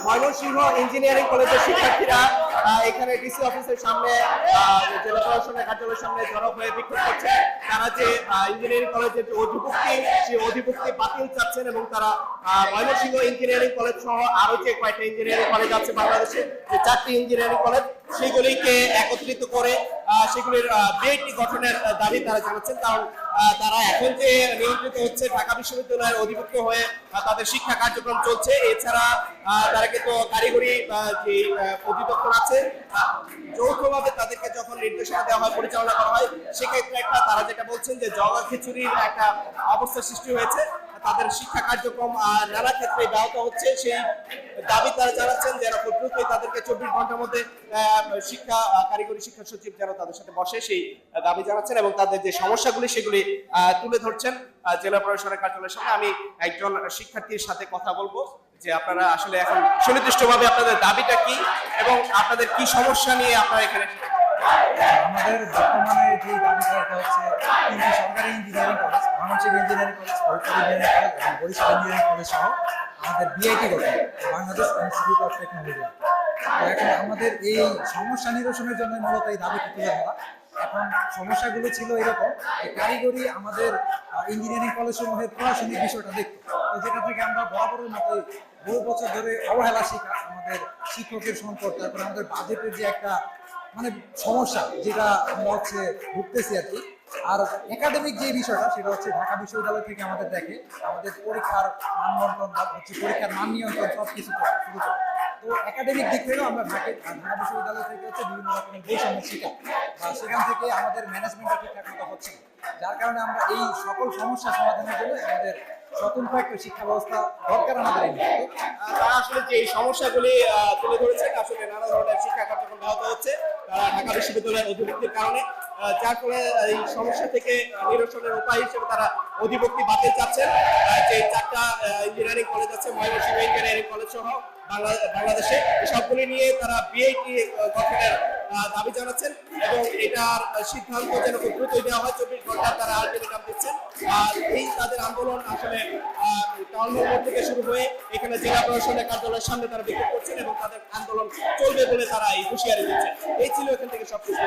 Mymensingh engineering কলেজের শিক্ষার্থীরা এখানে ডিসি অফিসের সামনে জেলা প্রশাসনের কার্যালয়ের সামনে জড়ো হয়ে বিক্ষোভ করছে। তারা যে ইঞ্জিনিয়ারিং কলেজের যে অধিভুক্তি, সেই অধিভুক্তি বাতিল চাচ্ছেন এবং তারা ময়মনসিংহ ইঞ্জিনিয়ারিং কলেজ সহ আরো যে কয়েকটা ইঞ্জিনিয়ারিং কলেজ আছে বাংলাদেশে, যে 4টি ইঞ্জিনিয়ারিং কলেজ, সেগুলিকে একত্রিত করে সেগুলির বিআইটি গঠনের দাবি তারা জানাচ্ছেন। কারণ তারা এখন যে নিয়ন্ত্রিত হচ্ছে ঢাকা বিশ্ববিদ্যালয়ের অধিভুক্ত হয়ে তাদের শিক্ষা কার্যক্রম চলছে। এছাড়া তারা কিন্তু কারিগরি যে অধিদপ্তর আছে, যৌথভাবে তাদেরকে যখন নির্দেশনা দেওয়া হয়, পরিচালনা করা হয়, সেক্ষেত্রে একটা তারা যেটা বলছেন যে জগা খিচুড়ির একটা অবস্থা সৃষ্টি হয়েছে। তাদের শিক্ষা কার্যক্রম নানা ক্ষেত্রে ব্যাহত হচ্ছে। সেই দাবি তারা জানাচ্ছেন যে খুব দ্রুতই তাদেরকে 24 ঘন্টার মধ্যে শিক্ষা কারিগরি শিক্ষা সচিব যেন তাদের সাথে বসে, সেই দাবি জানাচ্ছেন এবং তাদের যে সমস্যাগুলি সেগুলি তুলে ধরছেন জেলা প্রশাসনের কার্যালয়ের সামনে। আমি একজন শিক্ষার্থীর সাথে কথা বলবো যে আপনারা আসলে এখন সুনির্দিষ্টভাবে আপনাদের দাবিটা কি এবং আপনাদের কি সমস্যা নিয়ে আপনারা এখানে। আমাদের বর্তমানে যে দাবিটা এটা হচ্ছে 3টি সরকারি engineering college, Mymensingh engineering college, Faridpur engineering college এবং বরিশাল ইঞ্জিনিয়ারিং কলেজ সহ আমাদের বিআইটি গঠন, বাংলাদেশ ইনস্টিটিউট অফ টেকনোলজি। এখন আমাদের এই সমস্যা নিরসনের জন্য মূলত এই দাবিটি তুলে ধরা। এখন সমস্যাগুলো ছিল এরকম, কারিগরি আমাদের ইঞ্জিনিয়ারিং কলেজ সমূহের প্রশাসনিক বিষয়টা দেখতো, তো যেটা থেকে আমরা বরাবরের মতোই বহু বছর ধরে অবহেলা শিক্ষা, আমাদের শিক্ষকের সংকট, তারপরে আমাদের বাজেটের যে একটা মানে সমস্যা, যেটা আমরা হচ্ছে ভুগতেছি আর কি। আর একাডেমিক যে বিষয়টা, সেটা হচ্ছে ঢাকা বিশ্ববিদ্যালয় থেকে আমাদের দেখে আমাদের পরীক্ষার মানবন্টন বা হচ্ছে পরীক্ষার মান নিয়ন্ত্রণ সব কিছু শুরু করে। তো একাডেমিক দিক থেকেও আমরা ঢাকা বিশ্ববিদ্যালয় থেকে হচ্ছে বিভিন্ন রকমের বৈষম্য শিক্ষা, বা সেখান থেকে আমাদের ম্যানেজমেন্টটা ঠিকঠাক মতো হচ্ছে না, যার কারণে আমরা এই সকল সমস্যা সমাধানের জন্য আমাদের স্বতন্ত্র একটা শিক্ষা ব্যবস্থা দরকার আমাদের। তারা আসলে যে সমস্যাগুলি তুলে ধরেছে, আসলে নানা ধরনের শিক্ষা কার্যক্রম ব্যাহত হচ্ছে ঢাকা বিশ্ববিদ্যালয়ের অধিভুক্তির কারণে, যার ফলে এই সমস্যা থেকে নিরসনের উপায় হিসেবে তারা অধিভুক্তি বাতিল চাচ্ছেন। যে 4টা ইঞ্জিনিয়ারিং কলেজ আছে, ময়মনসিংহ ইঞ্জিনিয়ারিং কলেজ সহ বাংলাদেশে, সবগুলি নিয়ে তারা বিআইটি গঠনের দাবি জানাচ্ছেন এবং এটার সিদ্ধান্ত যেন খুব দ্রুতই দেওয়া হয়। 24 ঘন্টা তারা আলটিমেটাম দিচ্ছেন। আর এই তাদের আন্দোলন আসলে টাউন হল মোড় থেকে শুরু হয়ে এখানে জেলা প্রশাসনের কার্যালয়ের সামনে তারা বিক্ষোভ করছেন এবং তাদের আন্দোলন চলবে বলে তারা এই হুঁশিয়ারি দিচ্ছেন। এই ছিল এখান থেকে সবকিছু।